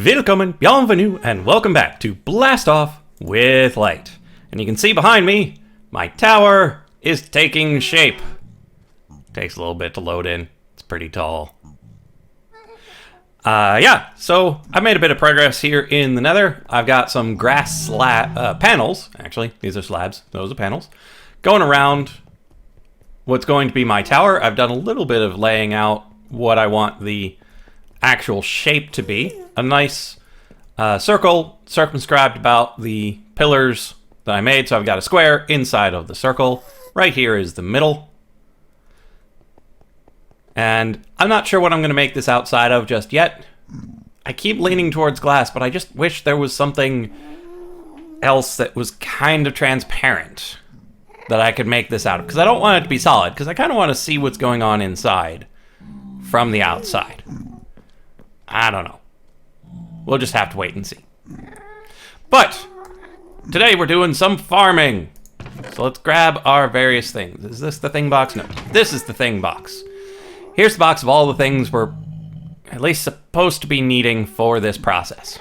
Willkommen, bienvenue, and welcome back to Blast Off with Light. And you can see behind me, my tower is taking shape. Takes a little bit to load in. It's pretty tall. Yeah, so I made a bit of progress here in the Nether. I've got some grass panels, actually. These are slabs. Those are panels. Going around what's going to be my tower. I've done a little bit of laying out what I want the actual shape to be. A nice circle circumscribed about the pillars that I made. So I've got a square inside of the circle. Right here is the middle. And I'm not sure what I'm going to make this outside of just yet. I keep leaning towards glass, but I just wish there was something else that was kind of transparent that I could make this out of. Because I don't want it to be solid, because I kind of want to see what's going on inside from the outside. I don't know. We'll just have to wait and see. But today we're doing some farming. So let's grab our various things. Is this the thing box? No, this is the thing box. Here's the box of all the things we're at least supposed to be needing for this process.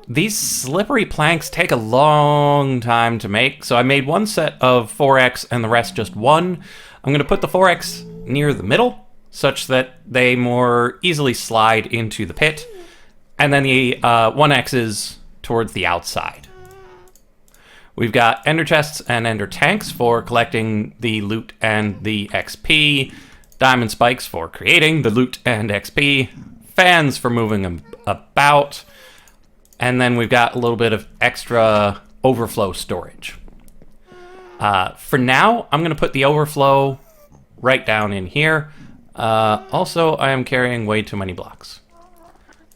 These slippery planks take a long time to make. So I made one set of 4x and the rest just one. I'm going to put the 4x near the middle such that they more easily slide into the pit. And then the 1x's towards the outside. We've got ender chests and ender tanks for collecting the loot and the XP. Diamond spikes for creating the loot and XP. Fans for moving them about. And then we've got a little bit of extra overflow storage. For now, I'm going to put the overflow right down in here. Also, I am carrying way too many blocks.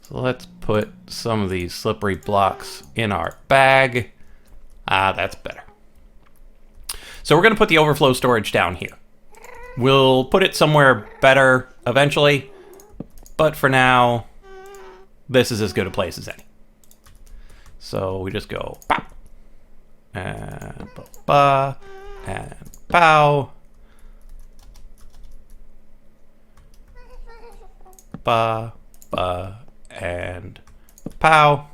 So let's put some of these slippery blocks in our bag. That's better. So we're going to put the overflow storage down here. We'll put it somewhere better eventually, but for now, this is as good a place as any. So we just go pop, and ba, and pow, ba, and pow.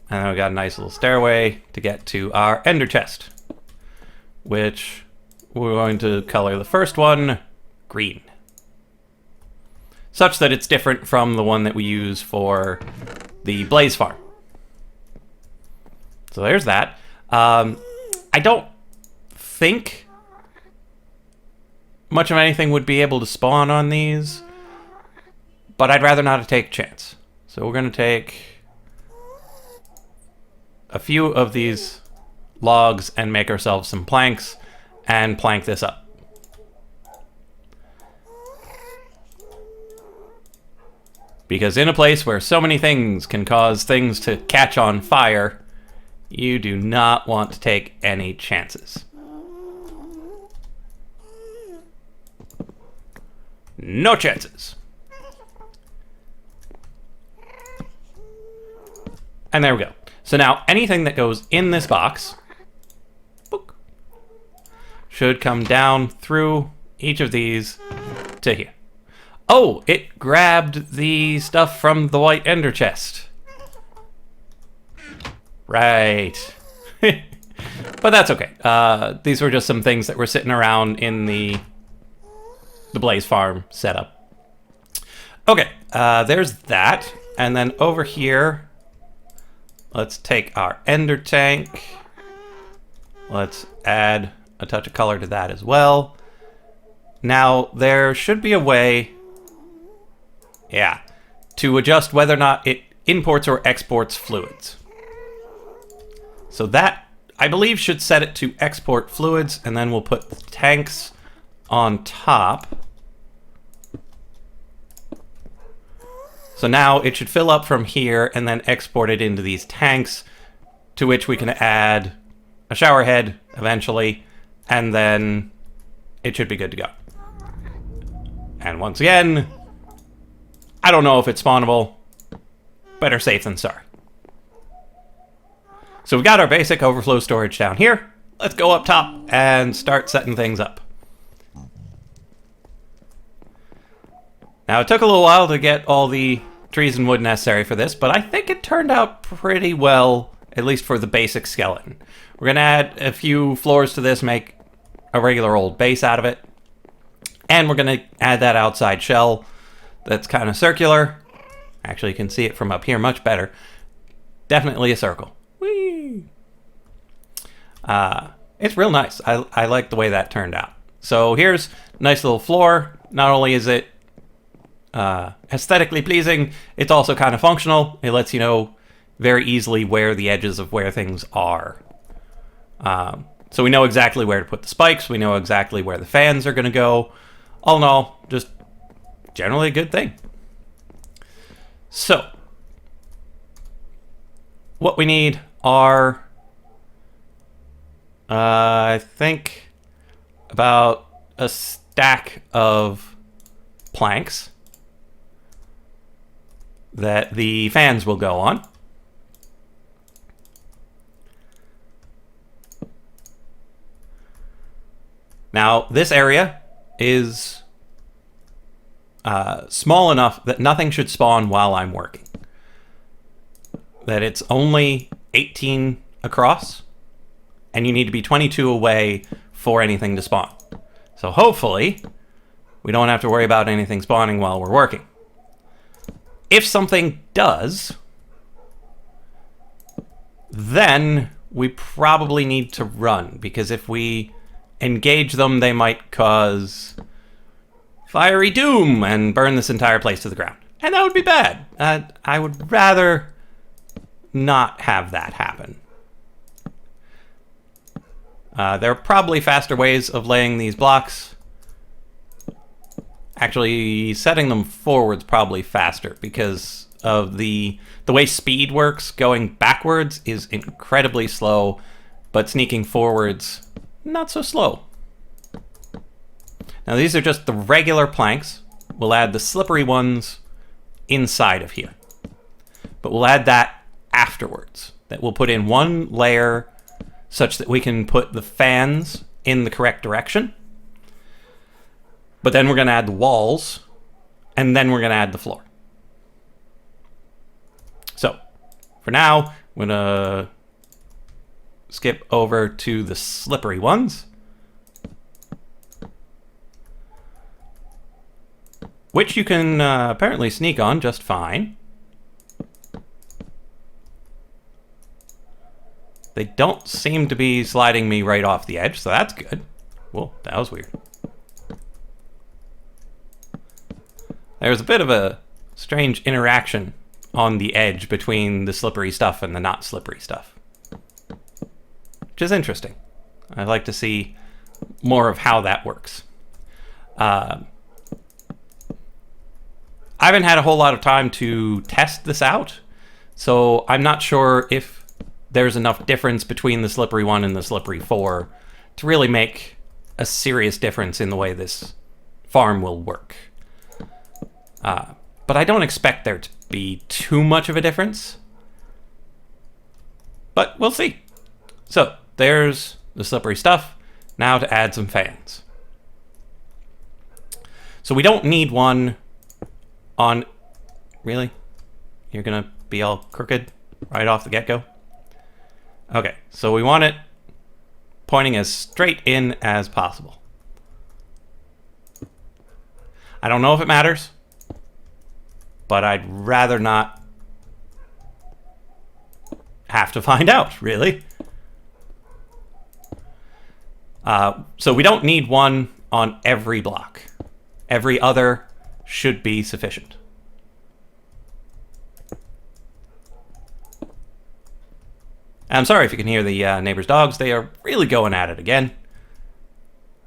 And then we got a nice little stairway to get to our ender chest, which we're going to color the first one green, such that it's different from the one that we use for the blaze farm. So there's that. I don't think much of anything would be able to spawn on these, but I'd rather not take a chance. So we're going to take a few of these logs and make ourselves some planks and plank this up. Because in a place where so many things can cause things to catch on fire, you do not want to take any chances. No chances. And there we go. So now anything that goes in this box should come down through each of these to here. Oh, it grabbed the stuff from the white ender chest. Right. But that's okay. These were just some things that were sitting around in the blaze farm setup. Okay, there's that. And then over here, let's take our ender tank. Let's add a touch of color to that as well. Now, there should be a way, to adjust whether or not it imports or exports fluids. So that, I believe, should set it to export fluids, and then we'll put the tanks on top. So now it should fill up from here and then export it into these tanks, to which we can add a shower head eventually, and then it should be good to go. And once again, I don't know if it's spawnable. Better safe than sorry. So we've got our basic overflow storage down here. Let's go up top and start setting things up. Now, it took a little while to get all the trees and wood necessary for this, but I think it turned out pretty well, at least for the basic skeleton. We're going to add a few floors to this, make a regular old base out of it. And we're going to add that outside shell that's kind of circular. Actually, you can see it from up here much better. Definitely a circle. Whee! It's real nice. I like the way that turned out. So here's a nice little floor. Not only is it aesthetically pleasing, it's also kind of functional. It lets you know very easily where the edges of where things are. So we know exactly where to put the spikes. We know exactly where the fans are going to go. All in all, just generally a good thing. So, what we need are, I think, about a stack of planks that the fans will go on. Now, this area is small enough that nothing should spawn while I'm working. That it's only 18 across, and you need to be 22 away for anything to spawn. So hopefully, we don't have to worry about anything spawning while we're working. If something does, then we probably need to run, because if we engage them, they might cause fiery doom and burn this entire place to the ground. And that would be bad. I would rather not have that happen. There are probably faster ways of laying these blocks. Actually, setting them forward's probably faster because of the way speed works. Going backwards is incredibly slow, but sneaking forwards, not so slow. Now these are just the regular planks. We'll add the slippery ones inside of here. But we'll add that afterwards. That we'll put in one layer such that we can put the fans in the correct direction. But then we're going to add the walls, and then we're going to add the floor. So, for now, I'm going to skip over to the slippery ones, which you can apparently sneak on just fine. They don't seem to be sliding me right off the edge, so that's good. Whoa, that was weird. There's a bit of a strange interaction on the edge between the slippery stuff and the not slippery stuff, which is interesting. I'd like to see more of how that works. I haven't had a whole lot of time to test this out, so I'm not sure if there's enough difference between the slippery one and the slippery 4 to really make a serious difference in the way this farm will work. But I don't expect there to be too much of a difference. But we'll see. So, there's the slippery stuff. Now to add some fans. So we don't need one on... Really? You're gonna be all crooked right off the get-go? Okay, so we want it pointing as straight in as possible. I don't know if it matters, but I'd rather not have to find out, really. So we don't need one on every block. Every other should be sufficient. I'm sorry if you can hear the neighbor's dogs. They are really going at it again.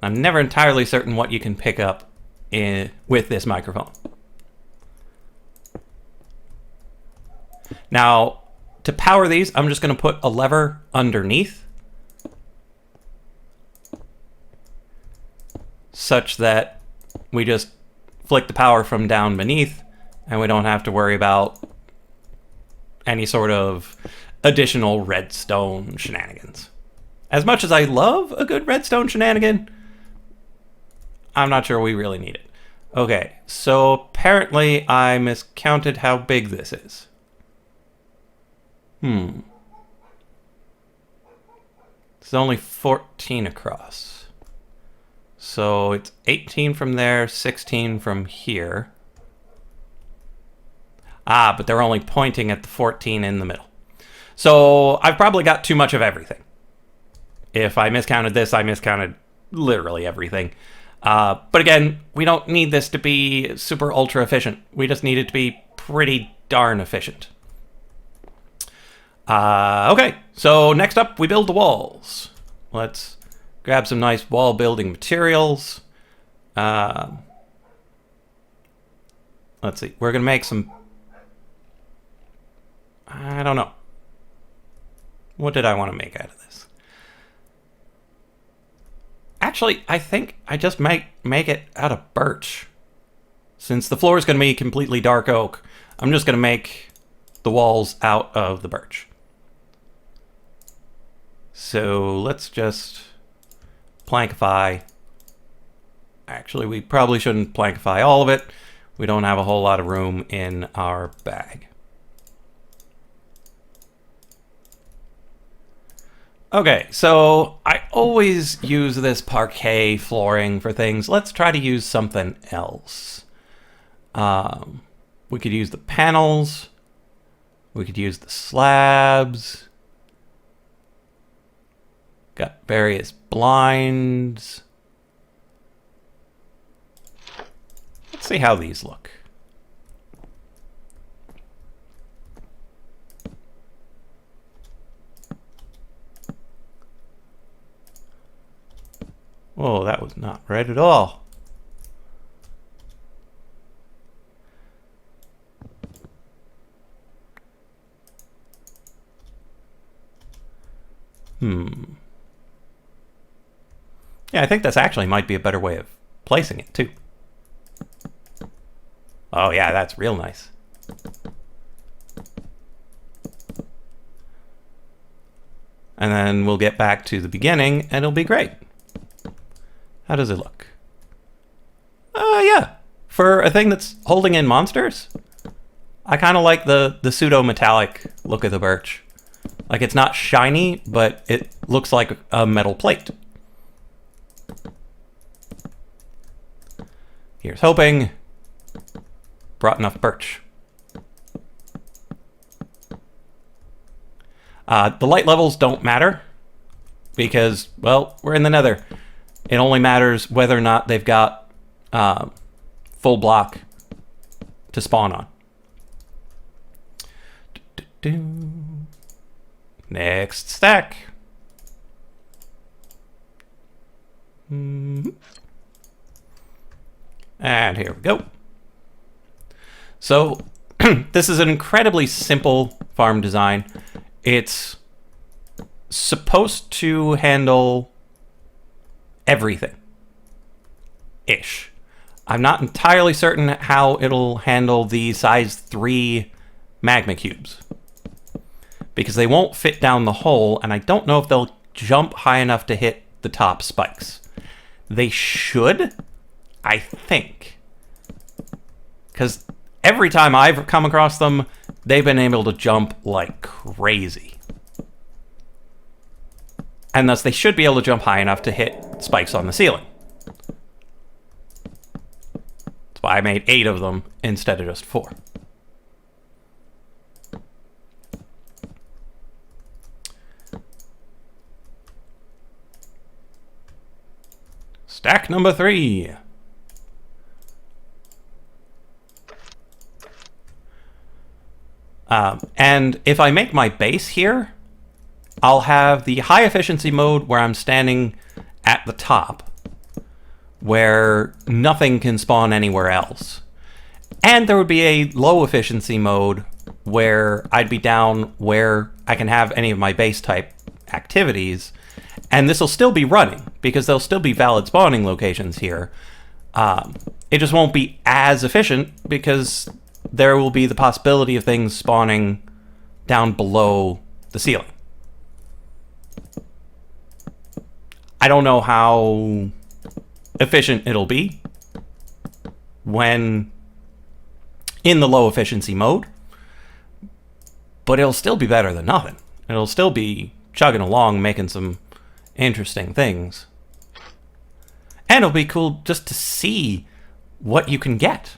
I'm never entirely certain what you can pick up with this microphone. Now, to power these, I'm just going to put a lever underneath, such that we just flick the power from down beneath, and we don't have to worry about any sort of additional redstone shenanigans. As much as I love a good redstone shenanigan, I'm not sure we really need it. Okay, so apparently I miscounted how big this is. It's only 14 across. So it's 18 from there, 16 from here. Ah, but they're only pointing at the 14 in the middle. So I've probably got too much of everything. If I miscounted this, I miscounted literally everything. But again, we don't need this to be super ultra efficient. We just need it to be pretty darn efficient. Okay, so next up we build the walls. Let's grab some nice wall building materials. Let's see, we're gonna make some... I don't know. What did I want to make out of this? Actually, I think I just make it out of birch. Since the floor is going to be completely dark oak, I'm just going to make the walls out of the birch. So let's just plankify. Actually, we probably shouldn't plankify all of it. We don't have a whole lot of room in our bag. Okay, so I always use this parquet flooring for things. Let's try to use something else. We could use the panels. We could use the slabs. Got various blinds. Let's see how these look. Whoa, that was not right at all. Yeah, I think this actually might be a better way of placing it, too. Oh, yeah, that's real nice. And then we'll get back to the beginning, and it'll be great. How does it look? Yeah. For a thing that's holding in monsters, I kind of like the pseudo-metallic look of the birch. Like, it's not shiny, but it looks like a metal plate. Here's hoping. Brought enough birch. The light levels don't matter because, well, we're in the Nether. It only matters whether or not they've got full block to spawn on. Next stack. And here we go. So this is an incredibly simple farm design. It's supposed to handle everything-ish. I'm not entirely certain how it'll handle the size 3 magma cubes, because they won't fit down the hole, and I don't know if they'll jump high enough to hit the top spikes. They should, I think, because every time I've come across them, they've been able to jump like crazy. And thus they should be able to jump high enough to hit spikes on the ceiling. That's why I made 8 of them instead of just 4. Stack number 3. And if I make my base here, I'll have the high efficiency mode where I'm standing at the top, where nothing can spawn anywhere else. And there would be a low efficiency mode where I'd be down where I can have any of my base type activities. And this will still be running because there'll still be valid spawning locations here. It just won't be as efficient because there will be the possibility of things spawning down below the ceiling. I don't know how efficient it'll be. when in the low efficiency mode, but it'll still be better than nothing. It'll still be chugging along, making some interesting things. And it'll be cool just to see what you can get.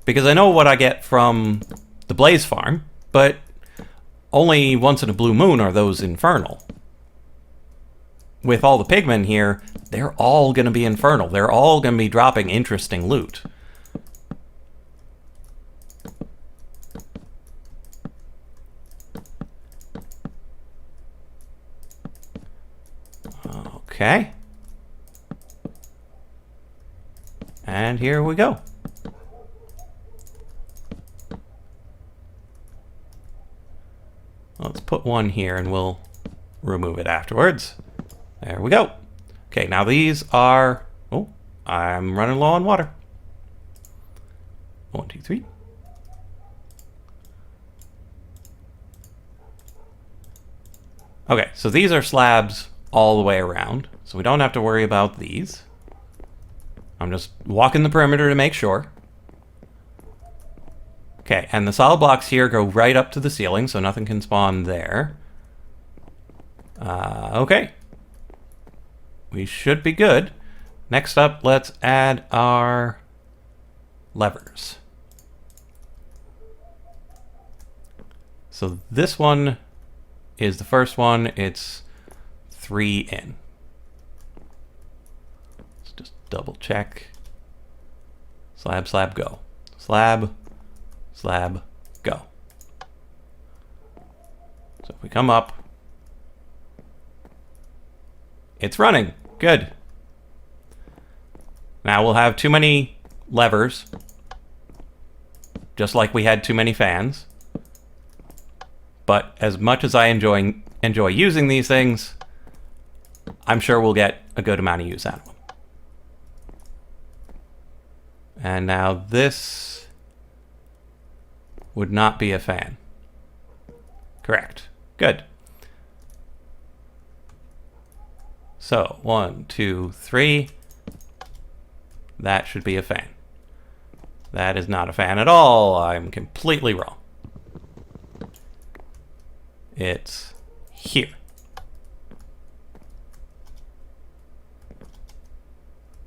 Because I know what I get from the Blaze Farm, but only once in a blue moon are those infernal. With all the pigmen here, they're all going to be infernal. They're all going to be dropping interesting loot. Okay. And here we go. Let's put one here and we'll remove it afterwards. There we go. Okay, now these are... Oh, I'm running low on water. 1, 2, 3. Okay, so these are slabs all the way around, so we don't have to worry about these. I'm just walking the perimeter to make sure. Okay, and the solid blocks here go right up to the ceiling, so nothing can spawn there. Okay. We should be good. Next up, let's add our levers. So this one is the first one. It's 3 in. Let's just double check. Slab, slab, go. Slab, slab, go. So if we come up, it's running. Good. Now we'll have too many levers, just like we had too many fans. But as much as I enjoy using these things, I'm sure we'll get a good amount of use out of them. And now this would not be a fan. Correct. Good. So, 1, 2, 3. That should be a fan. That is not a fan at all. I'm completely wrong. It's here.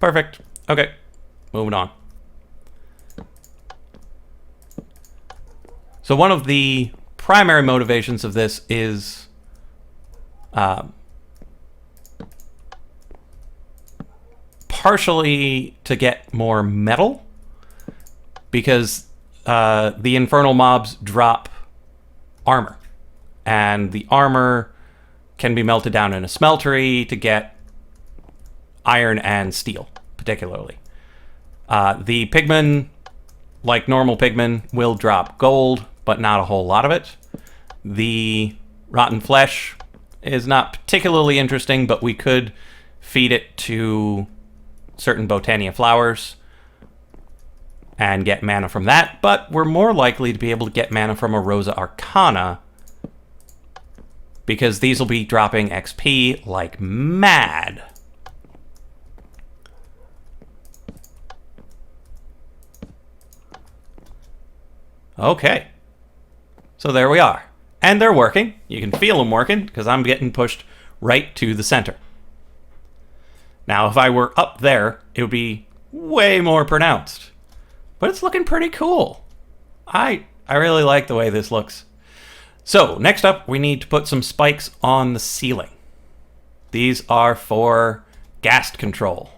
Perfect. Okay, moving on. So one of the primary motivations of this is partially to get more metal, because the infernal mobs drop armor, and the armor can be melted down in a smeltery to get iron and steel, particularly. The pigmen, like normal pigmen, will drop gold, but not a whole lot of it. The rotten flesh is not particularly interesting, but we could feed it to certain botania flowers and get mana from that, but we're more likely to be able to get mana from a Rosa Arcana, because these will be dropping XP like mad. Okay, so there we are. And they're working. You can feel them working, because I'm getting pushed right to the center. Now, if I were up there, it would be way more pronounced. But it's looking pretty cool. I really like the way this looks. So, next up, we need to put some spikes on the ceiling. These are for ghast control.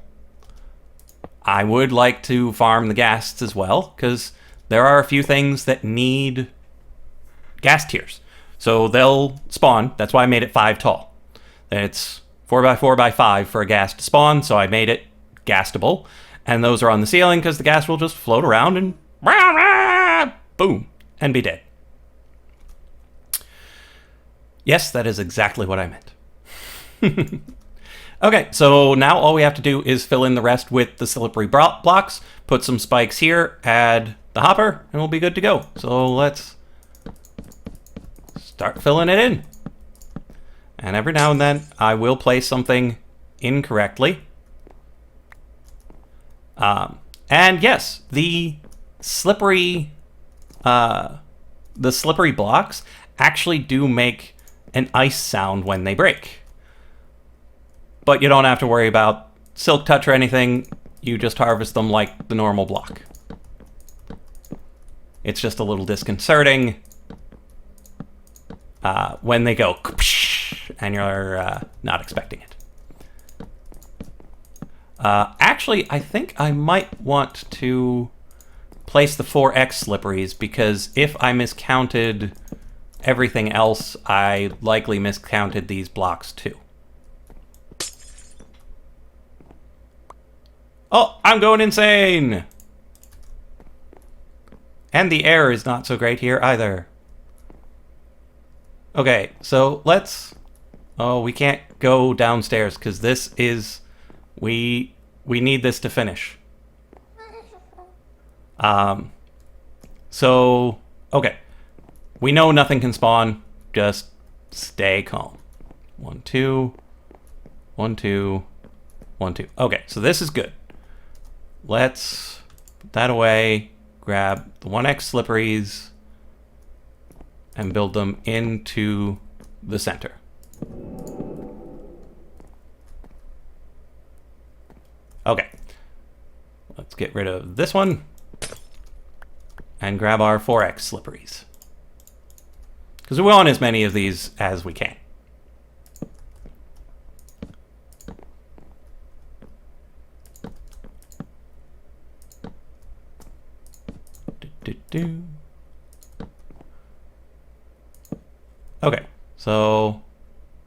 I would like to farm the ghasts as well, because there are a few things that need ghast tiers. So they'll spawn. That's why I made it 5 tall. It's 4x4x5 for a ghast to spawn, so I made it ghastable. And those are on the ceiling because the ghast will just float around and boom, and be dead. Yes, that is exactly what I meant. Okay, so now all we have to do is fill in the rest with the slippery blocks, put some spikes here, add the hopper, and we'll be good to go. So let's start filling it in. And every now and then, I will place something incorrectly. And yes, the slippery blocks actually do make an ice sound when they break. But you don't have to worry about silk touch or anything. You just harvest them like the normal block. It's just a little disconcerting when they go and you're not expecting it. Actually, I think I might want to place the 4x slipperies, because if I miscounted everything else, I likely miscounted these blocks too. Oh, I'm going insane! And the air is not so great here either. Okay, so let's... Oh, we can't go downstairs because this is... We need this to finish. So, okay. We know nothing can spawn. Just stay calm. 1, 2. 1, 2. 1, 2. Okay, so this is good. Let's put that away. Grab the 1x slipperies and build them into the center. Okay. Let's get rid of this one and grab our 4x slipperies, because we want as many of these as we can. Okay, so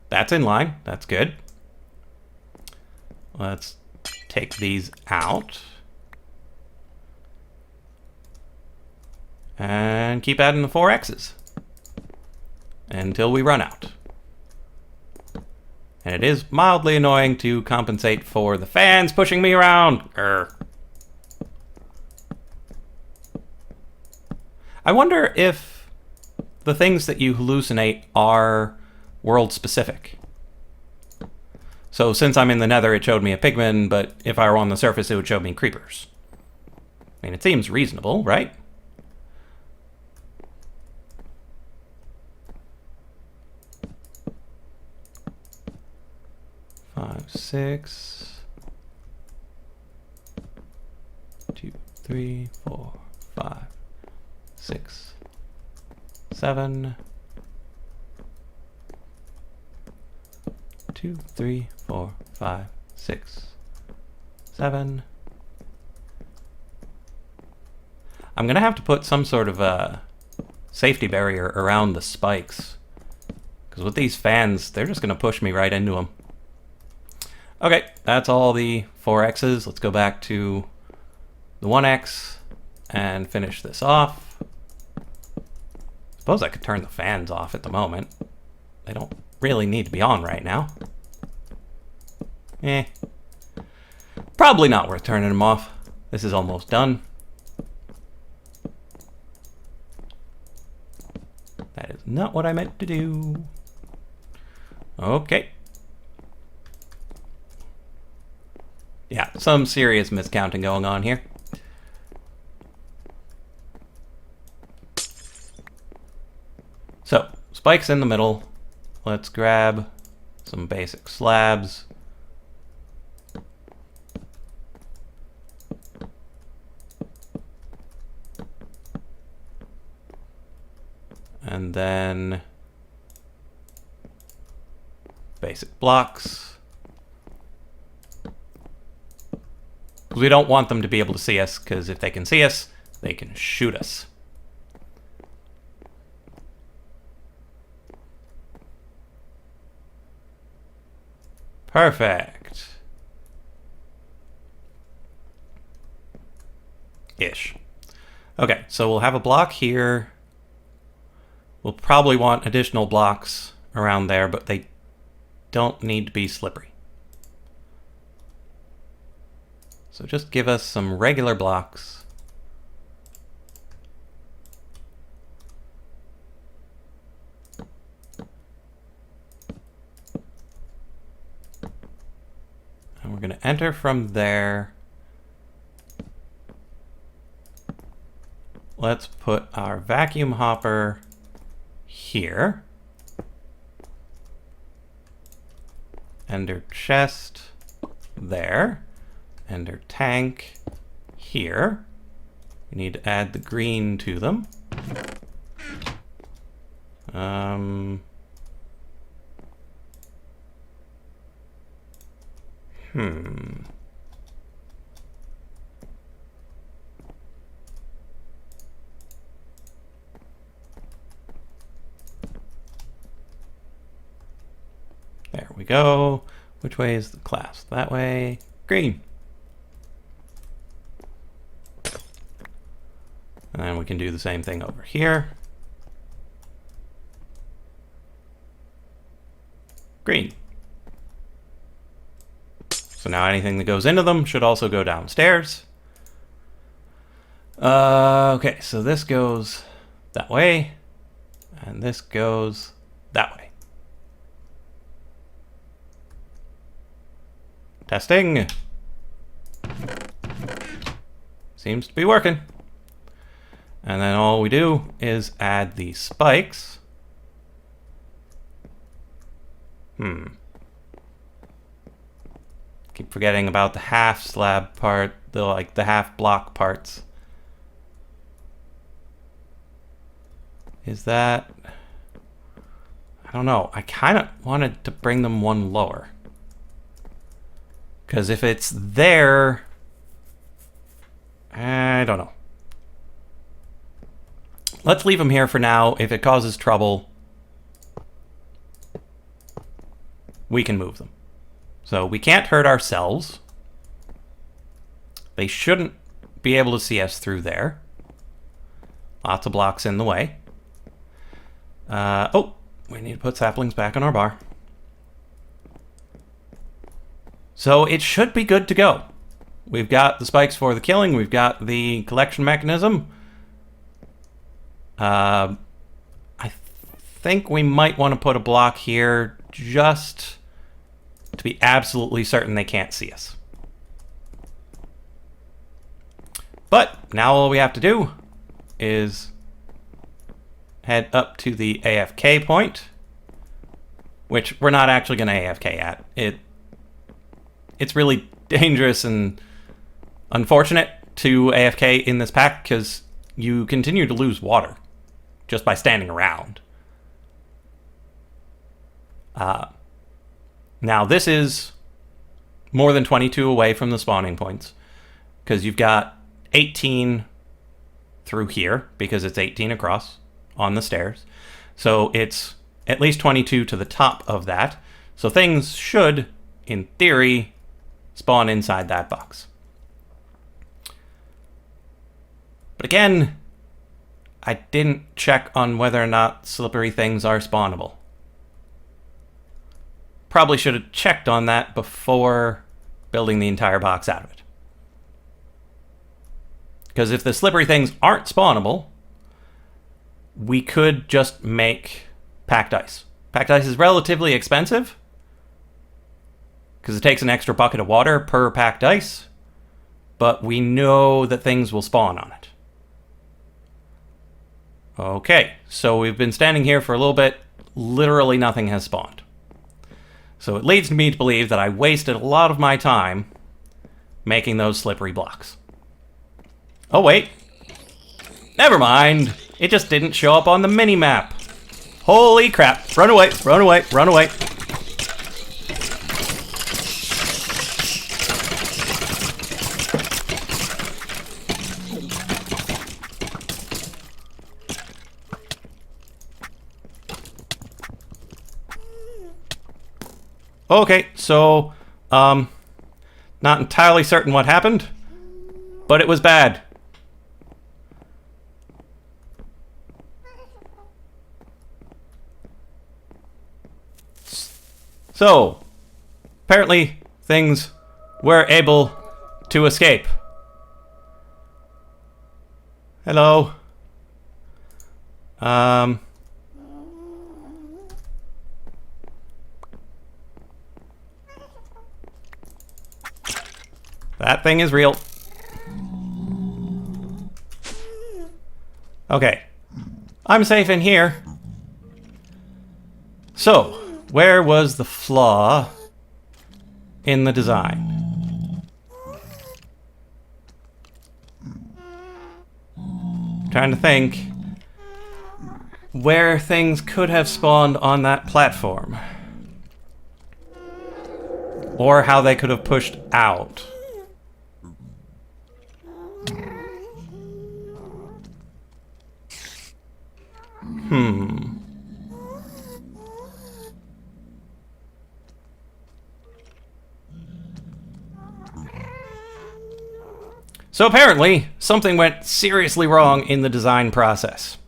that's in line. That's good. Let's take these out and keep adding the 4x's until we run out. And it is mildly annoying to compensate for the fans pushing me around. Urgh. I wonder if the things that you hallucinate are world specific. So since I'm in the Nether, it showed me a pigman, but if I were on the surface, it would show me creepers. I mean, it seems reasonable, right? Five, 6. 2, 3, 4, 5, 6, 7. 2, 3, 4, 5, 6, 7. I'm gonna have to put some sort of a safety barrier around the spikes, because with these fans, they're just gonna push me right into them. Okay, that's all the 4x's. Let's go back to the 1x and finish this off. Suppose I could turn the fans off at the moment. They don't really need to be on right now. Probably not worth turning them off. This is almost done. That is not what I meant to do. Okay. Yeah, some serious miscounting going on here. So, spikes in the middle. Let's grab some basic slabs. And then basic blocks. Because we don't want them to be able to see us, because if they can see us, they can shoot us. Perfect. Ish. Okay, so we'll have a block here. We'll probably want additional blocks around there, but they don't need to be slippery. So just give us some regular blocks. And we're going to enter from there let's put our vacuum hopper here. Ender chest there. Ender tank here. We need to add the green to them. There we go. Which way is the class? That way. Green. And we can do the same thing over here. Green. So now anything that goes into them should also go downstairs. Okay, so this goes that way, and this goes that way. Testing. Seems to be working. And then all we do is add the spikes. Keep forgetting about the half slab part, the half block parts. Is that... I don't know. I kind of wanted to bring them one lower. Because if it's there... I don't know. Let's leave them here for now. If it causes trouble, we can move them. So we can't hurt ourselves. They shouldn't be able to see us through there. Lots of blocks in the way. Oh, we need to put saplings back on our bar. So it should be good to go. We've got the spikes for the killing. We've got the collection mechanism. I think we might want to put a block here just to be absolutely certain they can't see us. But now all we have to do is head up to the AFK point, which we're not actually going to AFK at. It's really dangerous and unfortunate to AFK in this pack because you continue to lose water just by standing around. Now this is more than 22 away from the spawning points because you've got 18 through here because it's 18 across on the stairs. So it's at least 22 to the top of that. So things should, in theory, spawn inside that box. But again, I didn't check on whether or not slippery things are spawnable. Probably should have checked on that before building the entire box out of it. Because if the slippery things aren't spawnable, we could just make packed ice. Packed ice is relatively expensive because it takes an extra bucket of water per packed ice, but we know that things will spawn on it. Okay, so we've been standing here for a little bit. Literally nothing has spawned. So it leads me to believe that I wasted a lot of my time making those slippery blocks. Oh wait, never mind. It just didn't show up on the mini-map. Holy crap. Run away, run away, run away. Okay, so, not entirely certain what happened, but it was bad. So, apparently things were able to escape. Hello. That thing is real. Okay. I'm safe in here. So, where was the flaw in the design? Trying to think where things could have spawned on that platform. Or how they could have pushed out. So apparently, something went seriously wrong in the design process.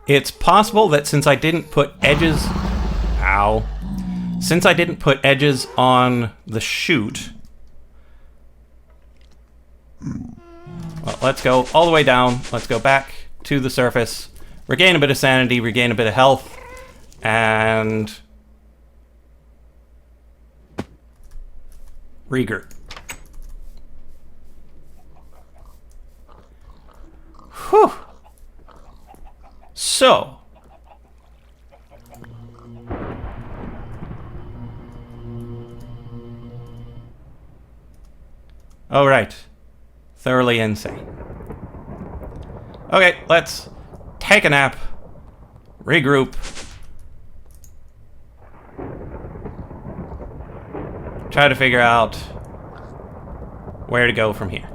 It's possible that since I didn't put edges... Ow. Since I didn't put edges on the chute... Well, let's go all the way down. Let's go back to the surface. Regain a bit of sanity, regain a bit of health, and... regroup. Whew. So. Oh, right. Thoroughly insane. Okay, let's take a nap. Regroup. Try to figure out where to go from here.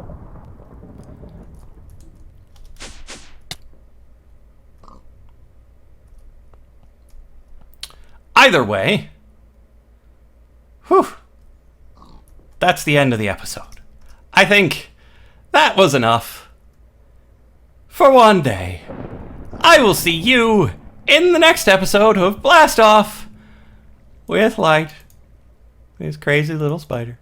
Either way, whew, that's the end of the episode. I think that was enough for one day. I will see you in the next episode of Blast Off with Light, this crazy little spider.